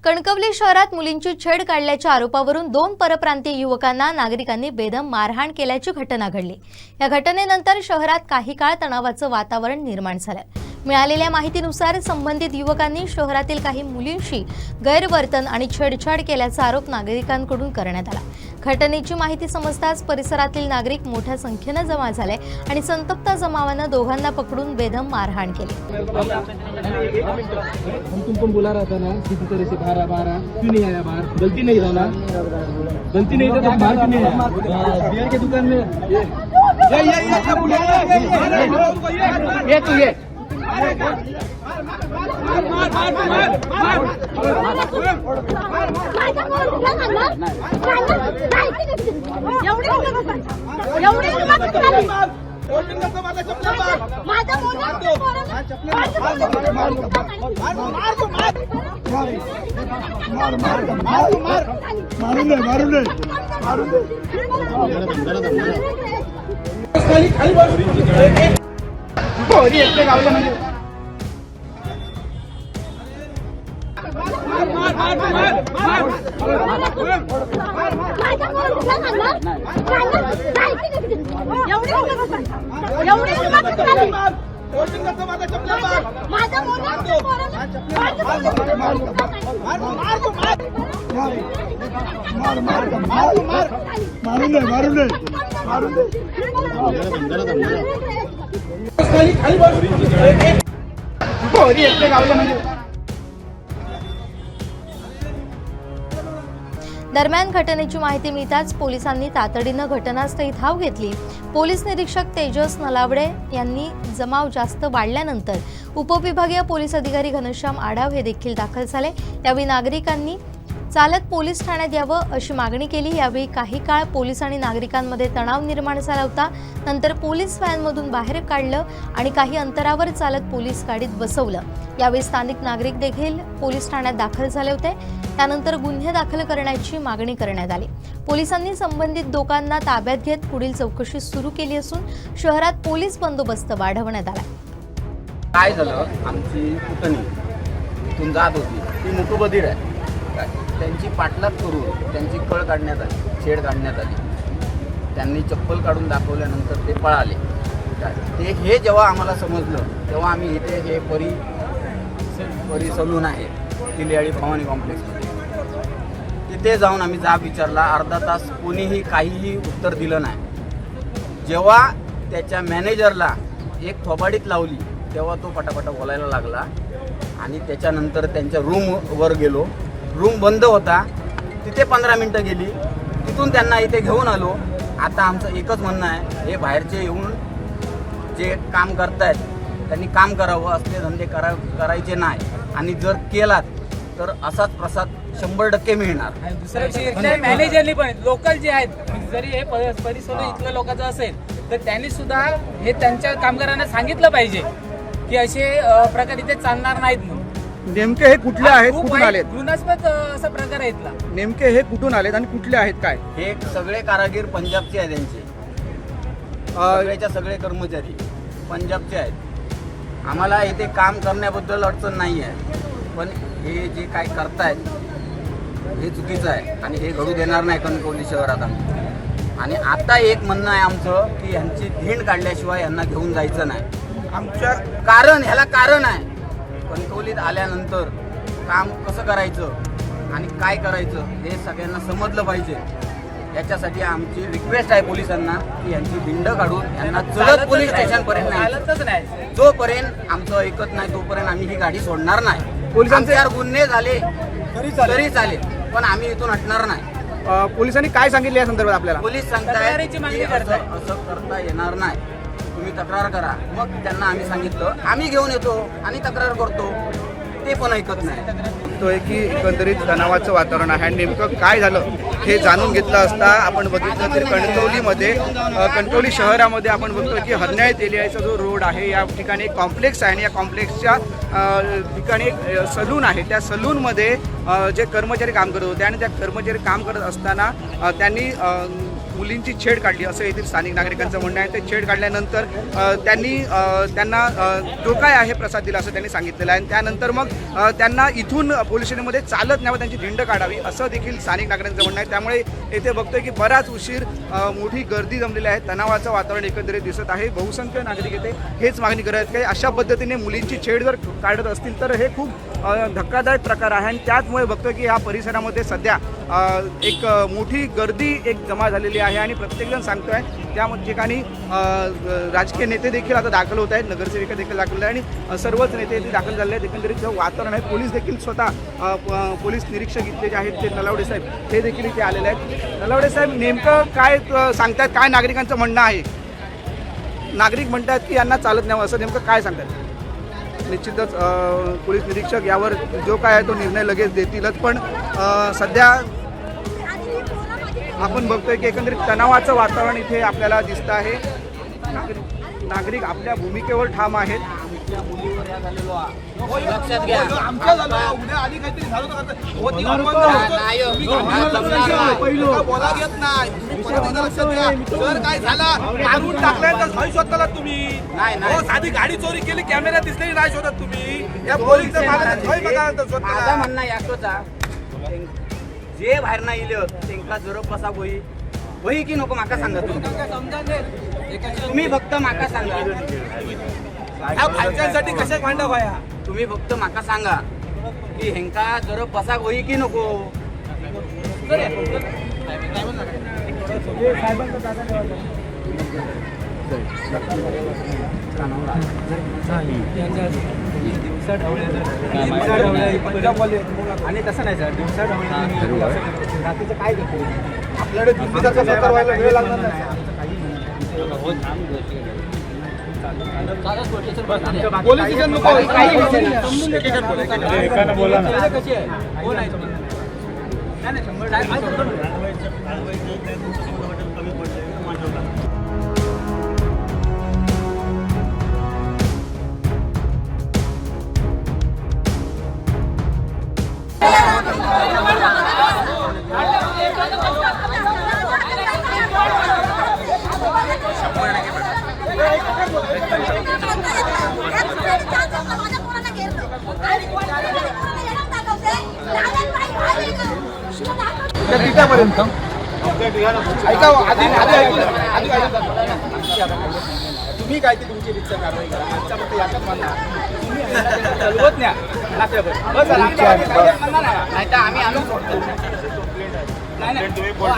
कणकवली शहरात मुलींची छेड काढल्याच्या आरोपावरून 2 परप्रांतीय युवकांना नागरिकांनी बेदम मारहाण केल्याची घटना घडली। या घटनेनंतर शहरात काही काळ तणावाचं वातावरण निर्माण झालं। मिळालेल्या माहितीनुसार संबंधित युवकांनी शहरातील काही मुलींशी गैरवर्तन आणि छेडछाड केल्याचा आरोप नागरिकांकडून करण्यात आला। घटनेची माहिती समजताच परिसरातील नागरिक मोठ्या संख्येने जमा झाले आणि संतप्त जमावाने दोघांना पकडून बेदम मारहाण केली। तुमको बुला रहा था ना सीधी तरह से बाहर क्यों नहीं आया? बाहर गलती नहीं था ना? गलती नहीं था तो बाहर क्यों नहीं आया? बियर की दुकान में ये तू ये दरम्यान घटनेची माहिती मिळताच पोलिसांनी तातडीने घटनास्थळी धाव घेतली। पोलीस निरीक्षक तेजस नलावडे यांनी जमाव जास्त वाढल्यानंतर उपविभागीय पोलीस अधिकारी घनश्याम आढाव हे देखील दाखल झाले। त्यावेळी नागरिकांनी चालत पोलीस ठाण्यात यावं अशी मागणी केली। यावेळी काही काळ पोलीस आणि नागरिकांमध्ये तणाव निर्माण झाला होता। नंतर पोलीस व्हॅनमधून बाहेर काढलं आणि काही अंतरावर चालत पोलीस गाडीत बसवलं। यावेळी स्थानिक नागरिक देखील पोलीस ठाण्यात दाखल झाले होते। त्यानंतर गुन्हे दाखल करण्याची मागणी करण्यात आली। पोलिसांनी संबंधित दोघांना ताब्यात घेत पुढील चौकशी सुरू केली असून शहरात पोलीस बंदोबस्त वाढवण्यात आला। काय झालं, आमची पुतणी इथून जात होती, ती मुकबधीर आहे। त्यांची पाठलाग करून त्यांची कळ काढण्यात आली, छेड काढण्यात आली। त्यांनी चप्पल काढून दाखवल्यानंतर ते पळाले। ते हे जेव्हा आम्हाला समजलं तेव्हा आम्ही इथे हे परी सलून आहे किल्ल्याळी भवानी कॉम्प्लेक्समध्ये, तिथे जाऊन आम्ही जाब विचारला। अर्धा तास कोणीही काहीही उत्तर दिलं नाही। जेव्हा त्याच्या मॅनेजरला एक थोबाडीत लावली तेव्हा तो पटापटा बोलायला लागला आणि त्याच्यानंतर त्यांच्या रूमवर गेलो। रूम बंद होता, तिथे 15 मिनटं गेली। तिथून त्यांना इथे घेऊन आलो। आता आमचं एकच म्हणणं आहे, हे बाहेरचे येऊन जे काम करतायत त्यांनी काम करावं, असले धंदे करायचे नाही आणि जर केलात तर असाच प्रसाद 100% मिळणार। दुसऱ्या मॅनेजरनी पण लोकल जे आहेत, जरी हे परिसर इथल्या लोकांचं असेल तर त्यांनी सुद्धा हे त्यांच्या कामगारांना सांगितलं पाहिजे की असे प्रकार इथे चालणार नाहीत म्हणून। नेमके हे कुठले आहेत, कुठून आलेत? घृणास्पद असा प्रकार आहे इथला। नेमके हे कुठून आलेत आणि कुठले आहेत? काय हे सगळे कारागीर पंजाबचे आहेत, त्यांचे सगळेच्या सगळे कर्मचारी पंजाबचे आहेत। आम्हाला इथे काम करण्याबद्दल अडचण नाही आहे, पण हे जे काय करतायत हे चुकीचं आहे आणि हे घडू देणार नाही कणकवली शहरात आम्ही। आणि आता एक म्हणणं आहे आमचं की यांची धिंड काढल्याशिवाय यांना घेऊन जायचं नाही। आमच्या ह्याला कारण आहे, कणकवलीत आल्यानंतर काम कसं करायचं आणि काय करायचं हे सगळ्यांना समजलं पाहिजे। याच्यासाठी आमची रिक्वेस्ट आहे पोलिसांना की यांची धिंड काढून यांना चलत पोलीस स्टेशनपर्यंत नाही। जोपर्यंत आमचं ऐकत नाही तोपर्यंत आम्ही ही गाडी सोडणार नाही। पोलिसांचे यार गुन्हे झाले तरी चालेल, पण आम्ही इथून हटणार नाही। पोलिसांनी काय सांगितले या संदर्भात आपल्याला? पोलीस सांगतायत असं करता येणार नाही, तुम्ही तक्रार करा। मग त्यांना आम्ही सांगितलं आम्ही घेऊन येतो आणि तक्रार करतो, ते पण ऐकत नाही। तो आहे की एकंदरीत तणावाचं वातावरण आहे। नेमकं काय झालं हे जाणून घेतलं असता आपण बघितलं तर कणकवली शहरामध्ये आपण बघतो की हरण्याळ तेलियाचा जो रोड आहे या ठिकाणी एक कॉम्प्लेक्स आहे आणि या कॉम्प्लेक्सच्या ठिकाणी एक सलून आहे। त्या सलूनमध्ये जे कर्मचारी काम करत होते आणि त्या कर्मचारी काम करत असताना त्यांनी मुलींची छेड काढली असं येथील स्थानिक नागरिकांचं म्हणणं आहे. ते छेड काढल्यानंतर त्यांना जो काय आहे प्रसाद दिला असं त्यांनी सांगितलेलं आहे. आणि त्यानंतर मग त्यांना इथून पोलीस स्टेशनमध्ये चालत न्यावं, त्यांची धिंड काढावी असं देखील स्थानिक नागरिकांचं म्हणणं आहे. त्यामुळे येथे बघतोय की बराच उशीर मोठी गर्दी जमलेली आहे, तणावाचं वातावरण एकंदरीत दिसत आहे. बहुसंख्य नागरिक येथे हेच मागणी करत आहेत की अशा पद्धतीने मुलींची छेड जर काढत असतील तर हे खूप धक्कादायक प्रकार आहे. आणि त्याचमुळे बघतोय की या परिसरामध्ये सध्या एक मोठी गर्दी एक जमा झालेली आहे आणि प्रत्येकजण सांगतोय त्या ठिकाणी राजकीय नेते देखील आता दाखल होत आहेत, नगरसेविका देखील दाखल आहे आणि सर्वच नेते येथे दाखल झाले आहेत. एकंदरीत जे वातावरण आहे, पोलीस देखील स्वतः पोलीस निरीक्षक इथले जे आहेत ते नलावडे साहेब हे देखील इथे आलेले आहेत. नलावडे साहेब, नेमकं काय सांगतात, काय नागरिकांचं म्हणणं आहे? नागरिक म्हणतात की यांना चालत न्यावं, असं नेमकं काय सांगतात? निश्चितच पोलीस निरीक्षक यावर जो काय आहे तो निर्णय लगेच देतीलच, पण सध्या आपण बघतोय की एकंदरीत तणावाचं वातावरण इथे आपल्याला दिसतं आहे. नागरिक आपल्या भूमिकेवर ठाम आहेत. लक्षात घ्या, आमच्या झालं उद्या आधी काहीतरी झालं बोला घेत नाही. लक्षात घ्या, जर काय झालं मारून टाकलंय तर नाही शोधताला तुम्ही. नाही. साधी गाडी चोरी केली, कॅमेरा दिसले नाही शोधत तुम्ही. या पोलीसचं बघा माझा म्हणणं याकोचा जे बाहेर नाही येईल त्यांना जरूर कसा होई की नको माका सांगा. तुम्ही फक्त माका सांगा, भाषांसाठी कशा भांडा भाया. तुम्ही फक्त माका सांगा की हेंका जर पसाक होई की नको. आणि तसं नाही सर, दिवसा रात्रीचं काय करतो आपल्याकडे दिवसाचा प्रकार व्हायला वेळ लागणार नाही. पोलीस स्टेशन नको बोला ना. कशी आहे कोण आहे तुम्ही? नाही 100 ऐका तुम्ही काय ते तुमची रिक्षा कारवाई करा. आमच्या फक्त याच्यात म्हणणार तुम्ही चालवत न्या नाही तर आम्ही आणून सोडतो.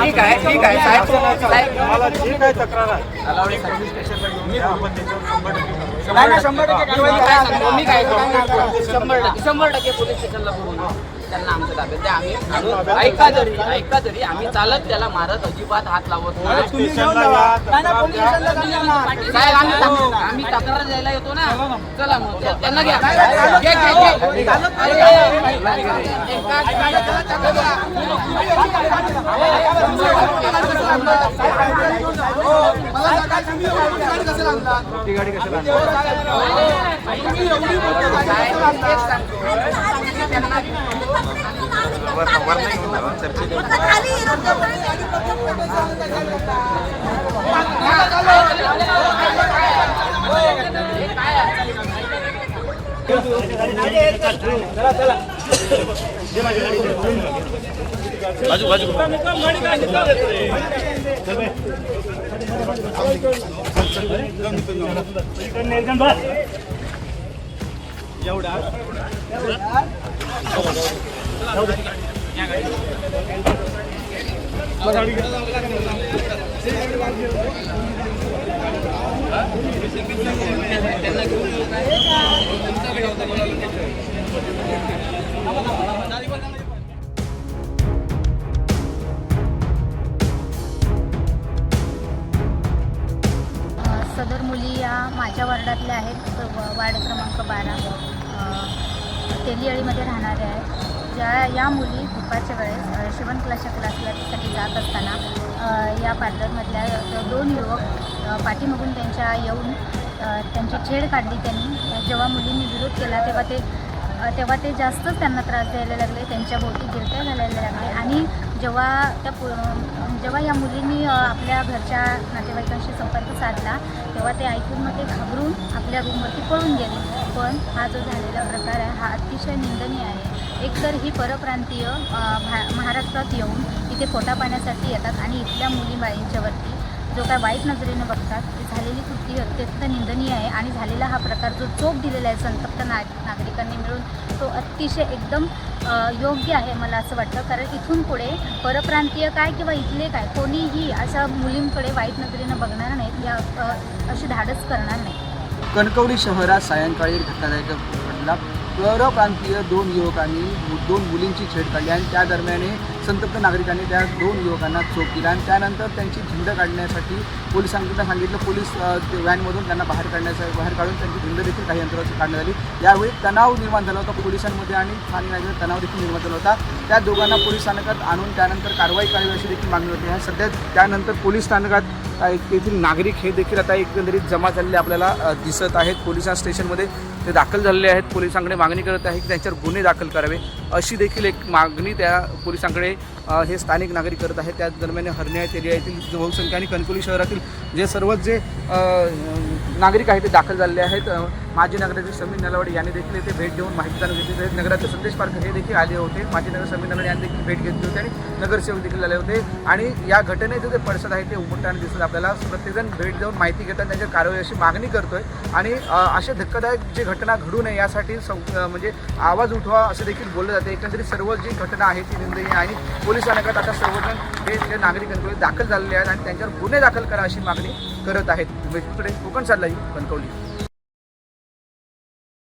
ठीक आहे साहेब मला जे काय तक्रार आहे अलावडे सर्व्हिस स्टेशनला घेऊन या. आपण त्याच्यावर 100% कारवाई करा. मी काय 100% पोलीस स्टेशनला बोलून त्यांना आमच्या ताब्यात द्या. आम्ही ऐका जरी आम्ही चालत त्याला मारत अजिबात हात लावत नाही. साहेब आम्ही तक्रार द्यायला येतो ना. चला मग त्यांना घ्या. सदर मुली या माझ्या वार्डातल्या आहेत. वार्ड क्रमांक 12 तेलियाळीमध्ये राहणाऱ्या आहेत. या मुली दुपारच्या वेळेस शिवण क्लाससाठी जात असताना या पार्लरमधल्या 2 युवक पाठीमागून त्यांच्या येऊन त्यांची छेड काढली. त्यांनी जेव्हा मुलींनी विरोध केला तेव्हा ते तेव्हा ते जास्तच त्यांना त्रास द्यायला लागले, त्यांच्या भोवती गिरट्या घालायला लागले. आणि जेव्हा या मुलींनी आपल्या घरच्या नातेवाईकांशी संपर्क साधला तेव्हा ते ऐकून मग ते घाबरून आपल्या रूमवरती पळून गेले. पण हा जो झालेला प्रकार आहे हा अतिशय निंदनीय आहे. एकतर ही परप्रांतीय महाराष्ट्रात येऊन इथे पोटा पाण्यासाठी येतात आणि इथल्या मुलीबाईंच्यावरती जो काय वाईट नजरेने बघतात, ती झालेली कृती अत्यंत निंदनीय आहे. आणि झालेला हा प्रकार जो चोप दिलेला आहे संतप्त नागरिकांनी मिळून, तो अतिशय एकदम योग्य आहे मला असं वाटतं. कारण इथून पुढे परप्रांतीय काय किंवा इथले काय कोणीही अशा मुलींकडे वाईट नजरेनं बघणार नाहीत, या अशी धाडस करणार नाही. कणकवली शहरात सायंकाळी एक धक्कादायक घडला. परप्रांतीय 2 युवकांनी 2 मुलींची छेड काढली आणि त्या दरम्यान संतप्त नागरिकांनी त्या 2 युवकांना चोप दिला आणि त्यानंतर त्यांची झुंड काढण्यासाठी पोलिसांना सांगितलं. पोलीस व्हॅनमधून त्यांना बाहेर काढून त्यांची झुंड देखील काही अंतरावरती काढण्यात आली. यावेळी तणाव निर्माण झाला होता पोलिसांमध्ये आणि स्थानिक नागरिक तणाव देखील निर्माण झाला होता. त्या दोघांना पोलीस स्थानकात आणून त्यानंतर कारवाई करावी अशी देखील मागणी होती. सध्या त्यानंतर पोलीस स्थानकात येथील नागरिक हे देखील आता एकंदरीत जमा झालेले आपल्याला दिसत आहेत. पोलीस स्टेशनमध्ये ते दाखल झालेले आहेत. पोलिसांकडे मागणी करत आहे की त्यांच्यावर गुन्हे दाखल करावे अशी देखील एक मागणी त्या पोलिसांकडे हे स्थानिक नागरिक करत आहेत. त्या दरम्यान हरण्यात एरिया येथील बहुसंख्य आणि कणकवली शहरातील जे सर्वच जे नागरिक आहेत ते दाखल झालेले आहेत. माजी नगराध्यक्ष समीर नलावडे यांनी देखील येथे भेट देऊन माहिती जाणून घेतली आहे. नगराध्यक्ष संदेश पारकर हे देखील आले होते. माजी नगर समीर नलावडे यांनी देखील भेट घेतली होती आणि नगरसेवक देखील आले होते. आणि या घटनेचे जे पडसाद आहे ते उमटताना दिसत आपल्याला. प्रत्येकजण भेट देऊन माहिती घेतात, त्यांच्या कारवाई अशी मागणी करतोय. आणि अशा धक्कादायक जी घटना घडू नये यासाठी म्हणजे आवाज उठवा असं देखील बोललं जाते. एकंदरीत सर्व जी घटना आहे ती निंदनीय आहे आणि पोलीस स्थानकात आता सर्वजण हे जे नागरिकांकडे दाखल झालेले आहेत आणि त्यांच्यावर गुन्हे दाखल करा अशी मागणी करत आहेत. कोकण साधला कणकवली.